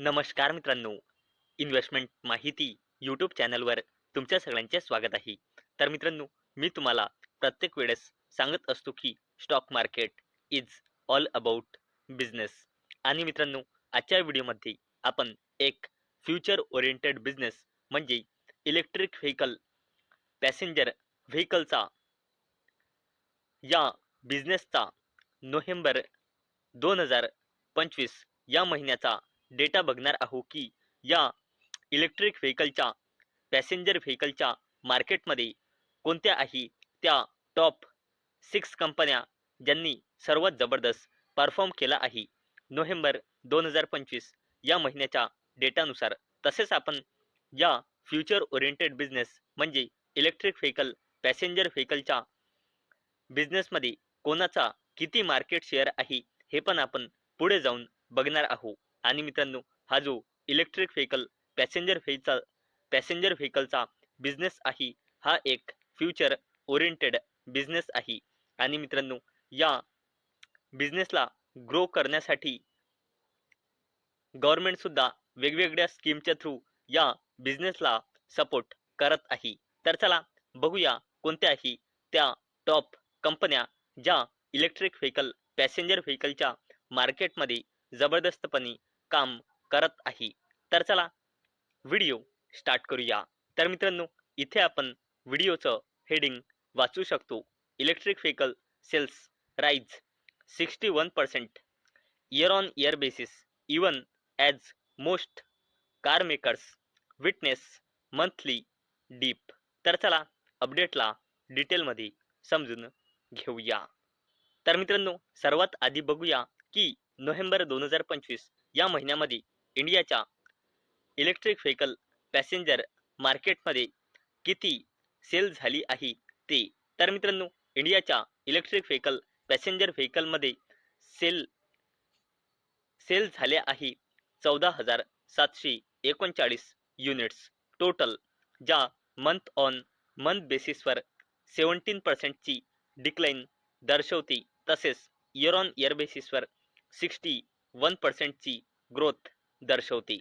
नमस्कार मित्रांनो, इन्व्हेस्टमेंट माहिती यूट्यूब चॅनलवर तुमच्या सगळ्यांचे स्वागत आहे. तर मित्रांनो, मी तुम्हाला प्रत्येक वेळेस सांगत असतो की stock market is all about business. आणि मित्रांनो, आजच्या व्हिडिओमध्ये आपण एक फ्युचर ओरिएंटेड बिझनेस म्हणजे इलेक्ट्रिक व्हेकल पॅसेंजर व्हेकलचा या बिझनेसचा नोव्हेंबर 2025 या महिन्याचा डेटा बघणार आहोत की या इलेक्ट्रिक व्हेकलच्या पॅसेंजर व्हेकलच्या मार्केटमध्ये कोणत्या आहे त्या टॉप 6 कंपन्या ज्यांनी सर्वात जबरदस्त परफॉर्म केला आहे नोव्हेंबर 2025 या महिन्याच्या डेटानुसार. तसेच आपण या फ्युचर ओरिएंटेड बिझनेस म्हणजे इलेक्ट्रिक व्हेकल पॅसेंजर व्हेकलच्या बिझनेसमध्ये कोणाचा किती मार्केट शेअर आहे हे पण आपण पुढे जाऊन बघणार आहोत. आणि मित्रांनो, हा जो इलेक्ट्रिक व्हेकल पॅसेंजर व्हेकलचा बिझनेस आहे हा एक फ्युचर ओरिएंटेड बिझनेस आहे. आणि मित्रांनो, या बिझनेसला ग्रो करण्यासाठी गव्हर्नमेंट सुद्धा वेगवेगळ्या स्कीमच्या थ्रू या बिझनेसला सपोर्ट करत आहे. तर चला बघूया कोणत्या आहे त्या टॉप कंपन्या ज्या इलेक्ट्रिक व्हेकल पॅसेंजर व्हेकलच्या मार्केटमध्ये जबरदस्तपणे काम करत आहे. तर चला व्हिडिओ स्टार्ट करूया. तर मित्रांनो, इथे आपण व्हिडिओचं हेडिंग वाचू शकतो. Electric vehicle sales rise 61% year on year basis even as most car makers witness monthly dip. तर चला अपडेटला डिटेलमध्ये समजून घेऊया. तर मित्रांनो, सर्वात आधी बघूया की नोव्हेंबर 2025 या महिन्यामध्ये इंडियाच्या इलेक्ट्रिक व्हेकल पॅसेंजर मार्केटमध्ये किती सेल झाली आहे ते. तर मित्रांनो, इंडियाच्या इलेक्ट्रिक व्हेकल पॅसेंजर व्हेकलमध्ये सेल सेल झाले आहे 14,739 युनिट्स टोटल, ज्या मंथ ऑन मंथ बेसिसवर 17% डिक्लाइन दर्शवते. तसेच इयर ऑन इयर बेसिसवर 61% ग्रोथ दर्शवते.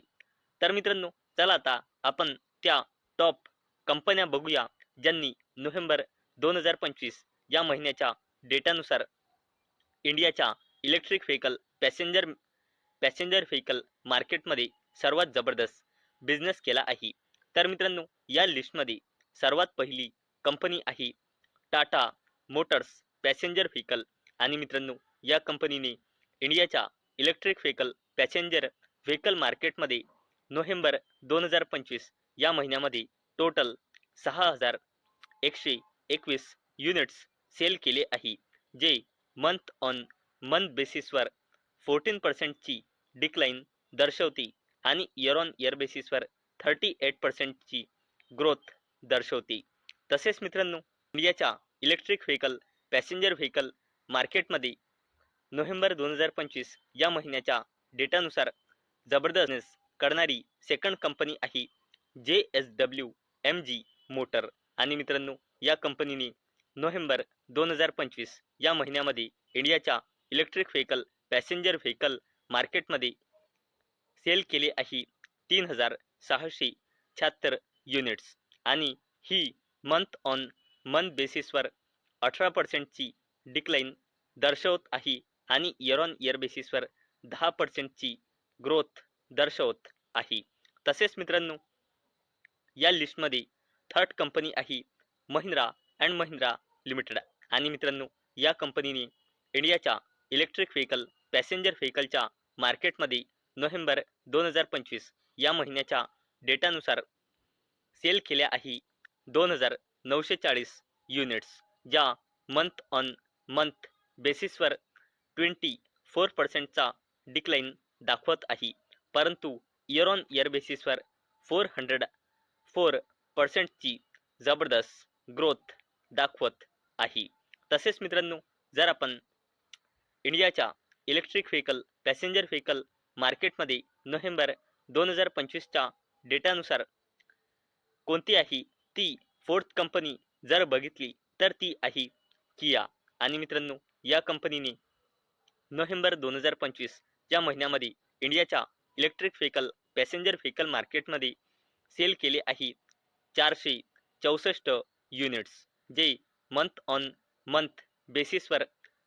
तर मित्रांनो, चला आता आपण त्या टॉप कंपन्या बघूया ज्यांनी नोव्हेंबर 2025 या महिन्याच्या डेटानुसार इंडियाच्या इलेक्ट्रिक व्हेकल पॅसेंजर व्हेकल मार्केटमध्ये सर्वात जबरदस्त बिझनेस केला आहे. तर मित्रांनो, या लिस्टमध्ये सर्वात पहिली कंपनी आहे टाटा मोटर्स पॅसेंजर व्हेकल. आणि मित्रांनो, या कंपनीने इंडियाच्या इलेक्ट्रिक व्हेकल पॅसेंजर व्हेकल मार्केटमध्ये नोव्हेंबर 2025 या महिन्यामध्ये टोटल 6,121 युनिट्स सेल केले आहे, जे मंथ ऑन मंथ बेसिसवर 14% डिक्लाइन दर्शवते आणि इयर ऑन इयर बेसिसवर 38% ग्रोथ दर्शवते. तसेच मित्रांनो, इंडियाच्या इलेक्ट्रिक व्हेकल पॅसेंजर व्हेकल मार्केटमध्ये नोव्हेंबर 2025 या महिन्याच्या डेटानुसार जबरदस्त करणारी सेकंड कंपनी आहे JSW मोटर. आणि मित्रांनो, या कंपनीने नोव्हेंबर 2025 या महिन्यामध्ये इंडियाच्या इलेक्ट्रिक व्हेकल पॅसेंजर व्हेकल मार्केटमध्ये सेल केले आहे 3,676 युनिट्स. आणि ही मंथ ऑन मंथ बेसिसवर 18% डिक्लाइन दर्शवत आहे आणि इयर ऑन इयर बेसिसवर 10% ग्रोथ दर्शवत आहे. तसेच मित्रांनो, या लिस्टमध्ये थर्ड कंपनी आहे महिंद्रा अँड महिंद्रा लिमिटेड. आणि मित्रांनो, या कंपनीने इंडियाच्या इलेक्ट्रिक व्हेकल पॅसेंजर व्हेकलच्या मार्केटमध्ये नोव्हेंबर 2025 या महिन्याच्या डेटानुसार सेल केल्या आहे 2,940 युनिट्स, ज्या मंथ ऑन मंथ बेसिसवर 24%चा डिक्लाइन दाखवत आहे, परंतु इयर ऑन इयर बेसिसवर 404%ची जबरदस्त ग्रोथ दाखवत आहे. तसेच मित्रांनो, जर आपण इंडियाच्या इलेक्ट्रिक व्हेकल पॅसेंजर व्हेकल मार्केटमध्ये नोव्हेंबर 2025च्या डेटानुसार कोणती आहे ती फोर्थ कंपनी जर बघितली तर ती आहे किया. आणि मित्रांनो, या कंपनीने नोव्हेंबर 2025 या महिन्यामध्ये इंडियाच्या इलेक्ट्रिक व्हेकल पॅसेंजर व्हेकल मार्केटमध्ये सेल केले आहे 464 युनिट्स, जे मंथ ऑन मंथ बेसिसवर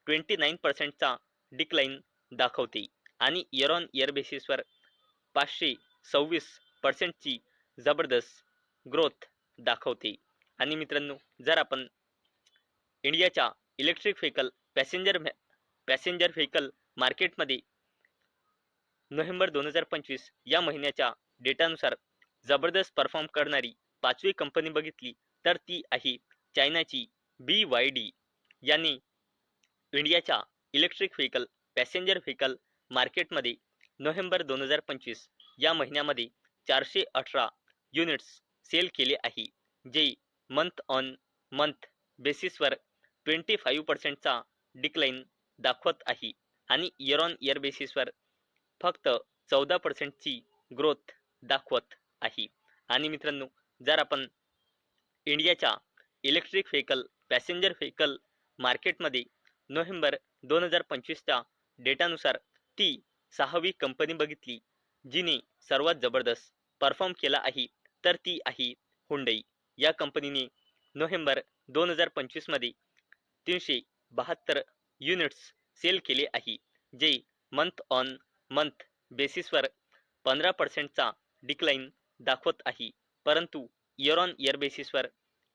29% डिक्लाइन दाखवते आणि इयर ऑन इयर बेसिसवर 526% जबरदस्त ग्रोथ दाखवते. आणि मित्रांनो, जर आपण इंडियाच्या इलेक्ट्रिक व्हेकल पॅसेंजर व्हेकल मार्केटमध्ये नोव्हेंबर 2025 या महिन्याच्या डेटानुसार जबरदस्त परफॉर्म करणारी 5वी कंपनी बघितली तर ती आहे चायनाची BYD. यांनी इंडियाच्या इलेक्ट्रिक व्हेकल पॅसेंजर व्हेकल मार्केटमध्ये नोव्हेंबर 2025 या महिन्यामध्ये 418 युनिट्स सेल केले आहे, जे मंथ ऑन मंथ बेसिसवर 25% डिक्लाइन दाखवत आहे आणि इयर ऑन इयर बेसिसवर फक्त 14% ग्रोथ दाखवत आहे. आणि मित्रांनो, जर आपण इंडियाच्या इलेक्ट्रिक व्हेकल पॅसेंजर व्हेकल मार्केटमध्ये नोव्हेंबर 2025च्या डेटानुसार ती 6वी कंपनी बघितली जिने सर्वात जबरदस्त परफॉर्म केला आहे तर ती आहे हुंडई. या कंपनीने नोव्हेंबर 2025 मध्ये 372 युनिट्स सेल केले आहे, जे मंथ ऑन मंथ बेसिसवर 15% डिक्लाइन दाखवत आहे, परंतु इयर ऑन इयर बेसिसवर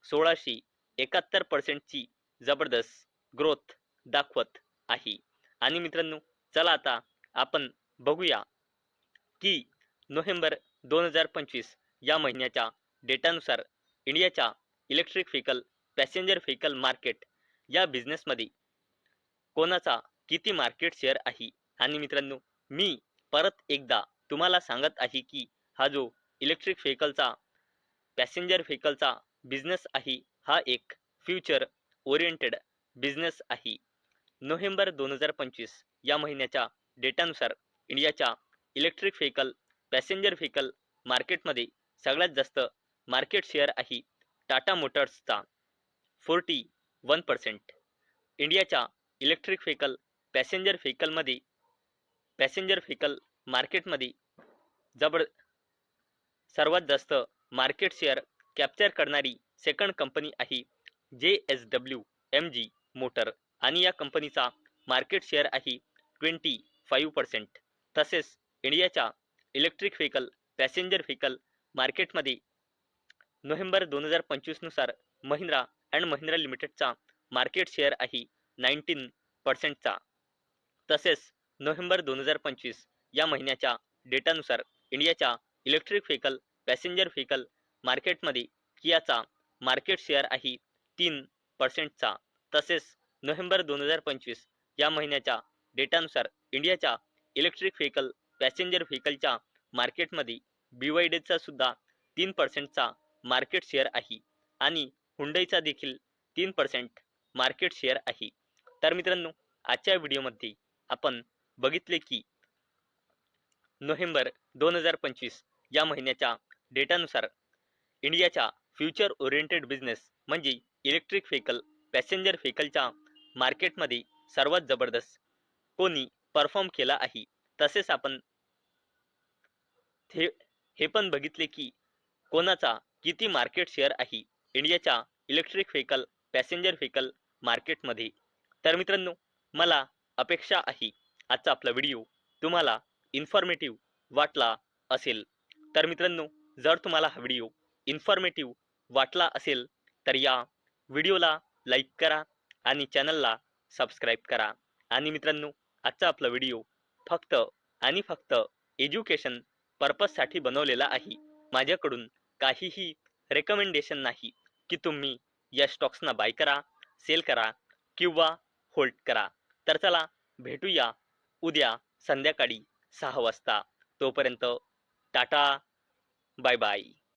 1671% जबरदस्त ग्रोथ दाखवत आहे. आणि मित्रांनो, चला आता आपण बघूया की नोव्हेंबर 2025 या महिन्याच्या डेटानुसार इंडियाच्या electric vehicle passenger vehicle market या बिझनेसमध्ये कोणाचा किती मार्केट शेअर आहे. आणि मित्रांनो, मी परत एकदा तुम्हाला सांगत आहे की हा जो इलेक्ट्रिक व्हेकलचा पॅसेंजर व्हेकलचा बिझनेस आहे हा एक फ्युचर ओरिएंटेड बिझनेस आहे. नोव्हेंबर 2025 या महिन्याच्या डेटानुसार इंडियाच्या इलेक्ट्रिक व्हेकल पॅसेंजर व्हेकल मार्केटमध्ये सगळ्यात जास्त मार्केट शेअर आहे टाटा मोटर्सचा 41%. इंडियाच्या इलेक्ट्रिक व्हेकल पॅसेंजर व्हेकल मार्केटमध्ये सर्वात जास्त मार्केट शेअर कॅप्चर करणारी सेकंड कंपनी आहे JSW MG मोटर आणि या कंपनीचा मार्केट शेअर आहे 25%. तसेच इंडियाच्या इलेक्ट्रिक व्हेकल पॅसेंजर व्हेकल मार्केटमध्ये नोव्हेंबर 2025 नुसार महिंद्रा अँड महिंद्रा लिमिटेडचा मार्केट शेअर आहे 19%. तसेच नोव्हेंबर 2025 या महिन्याच्या डेटानुसार इंडियाच्या इलेक्ट्रिक व्हेकल पॅसेंजर व्हेकल मार्केटमध्ये कियाचा मार्केट शेअर आहे 3%. तसेच नोव्हेंबर 2025 या महिन्याच्या डेटानुसार इंडियाच्या इलेक्ट्रिक व्हेकल पॅसेंजर व्हेकलच्या मार्केटमध्ये BYDचा सुद्धा 3% मार्केट शेअर आहे आणि हुंडईचा देखील 3% मार्केट शेअर आहे. तर मित्रांनो, आजच्या व्हिडिओमध्ये आपण बघितले की नोव्हेंबर 2025 या महिन्याच्या डेटानुसार इंडियाच्या फ्युचर ओरिएंटेड बिझनेस म्हणजे इलेक्ट्रिक व्हेकल पॅसेंजर व्हेकलच्या मार्केटमध्ये सर्वात जबरदस्त कोणी परफॉर्म केला आहे. तसेच आपण हे पण बघितले की कोणाचा किती मार्केट शेअर आहे इंडियाच्या इलेक्ट्रिक व्हेकल पॅसेंजर व्हेकल मार्केटमध्ये. तर मित्रांनो, मला अपेक्षा आहे आजचा आपला व्हिडिओ तुम्हाला इन्फॉर्मेटिव्ह वाटला असेल. तर मित्रांनो, जर तुम्हाला हा व्हिडिओ इन्फॉर्मेटिव्ह वाटला असेल तर या व्हिडिओला लाईक करा आणि चॅनलला सबस्क्राईब करा. आणि मित्रांनो, आजचा आपला व्हिडिओ फक्त आणि फक्त एज्युकेशन पर्पजसाठी बनवलेला आहे. माझ्याकडून काहीही रेकमेंडेशन नाही की तुम्ही या स्टॉक्सना बाय करा, सेल करा किंवा होल्ड करा. तर चला भेटूया उद्या संध्याकाळी 6 वाजता. तोपर्यंत टाटा, बाय बाय.